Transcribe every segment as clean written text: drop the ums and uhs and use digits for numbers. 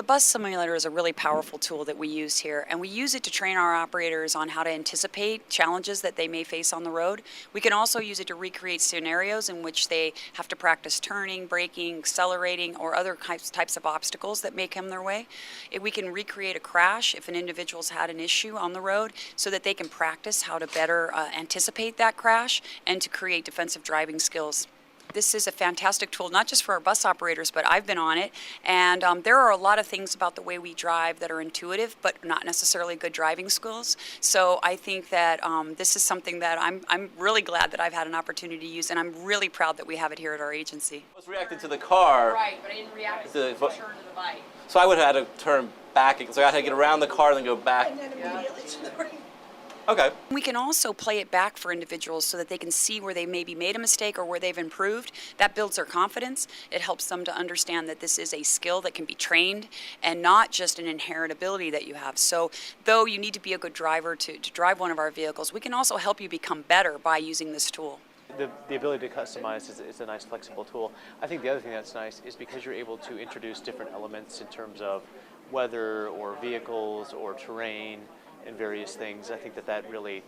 the bus simulator is a really powerful tool that we use here, and we use it to train our operators on how to anticipate challenges that they may face on the road. We can also use it to recreate scenarios in which they have to practice turning, braking, accelerating, or other types of obstacles that may come their way. We can recreate a crash if an individual's had an issue on the road so that they can practice how to better anticipate that crash and to create defensive driving skills. This is a fantastic tool, not just for our bus operators, but I've been on it, and there are a lot of things about the way we drive that are intuitive, but not necessarily good driving skills. So I think that this is something that I'm really glad that I've had an opportunity to use, and I'm really proud that we have it here at our agency. I was reacting to the car. Right, but I didn't react to the turn to the bike. So I would have had to turn back, so I had to get around the car and then go back. And then immediately to the right. Okay. We can also play it back for individuals so that they can see where they maybe made a mistake or where they've improved. That builds their confidence. It helps them to understand that this is a skill that can be trained and not just an inherent ability that you have. So though you need to be a good driver to drive one of our vehicles, we can also help you become better by using this tool. The ability to customize is a nice flexible tool. I think the other thing that's nice is because you're able to introduce different elements in terms of weather or vehicles or terrain and various things. I think that really,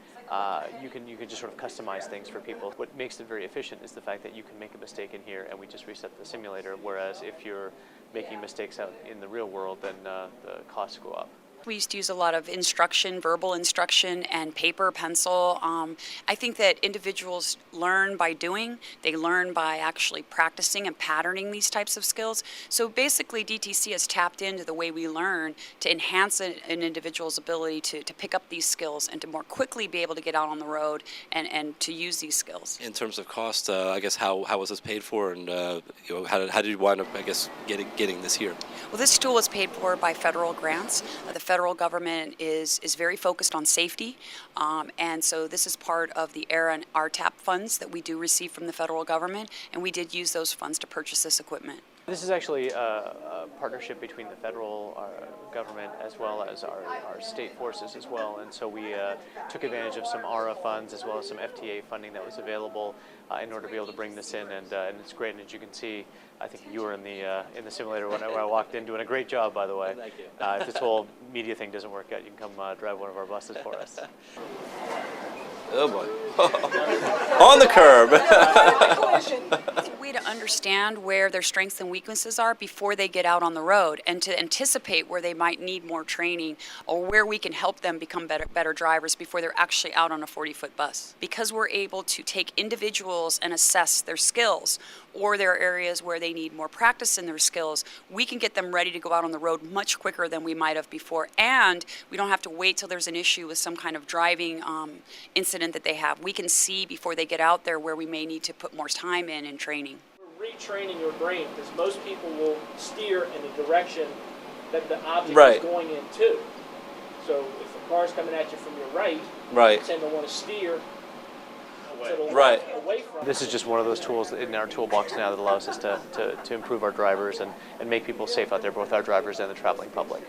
you can just sort of customize things for people. What makes it very efficient is the fact that you can make a mistake in here and we just reset the simulator, whereas if you're making mistakes out in the real world, then the costs go up. We used to use a lot of instruction, verbal instruction, and paper, pencil. I think that individuals learn by doing. They learn by actually practicing and patterning these types of skills. So basically, DTC has tapped into the way we learn to enhance an individual's ability to pick up these skills and to more quickly be able to get out on the road and to use these skills. In terms of cost, I guess how was this paid for, and how did you wind up, I guess, getting this here? Well, this tool is paid for by federal grants. The federal government is very focused on safety, and so this is part of the AIR and RTAP funds that we do receive from the federal government, and we did use those funds to purchase this equipment. This is actually a partnership between the federal government as well as our state forces as well, and so we took advantage of some ARA funds as well as some FTA funding that was available in order to be able to bring this in, and it's great. And as you can see, I think you were in the simulator when I walked in, doing a great job, by the way. Thank you. If this whole media thing doesn't work out, you can come drive one of our buses for us. Oh boy. On the curb. It's a way to understand where their strengths and weaknesses are before they get out on the road, and to anticipate where they might need more training or where we can help them become better drivers before they're actually out on a 40-foot bus. Because we're able to take individuals and assess their skills, or there are areas where they need more practice in their skills, we can get them ready to go out on the road much quicker than we might have before, and we don't have to wait till there's an issue with some kind of driving incident that they have. We can see before they get out there where we may need to put more time in training. We're retraining your brain because most people will steer in the direction that the object Right. is going into. So if the car's coming at you from your right, Right. you tend to want to steer to the Right. left, away from. This is just one of those tools in our toolbox now that allows us to improve our drivers and make people safe out there, both our drivers and the traveling public.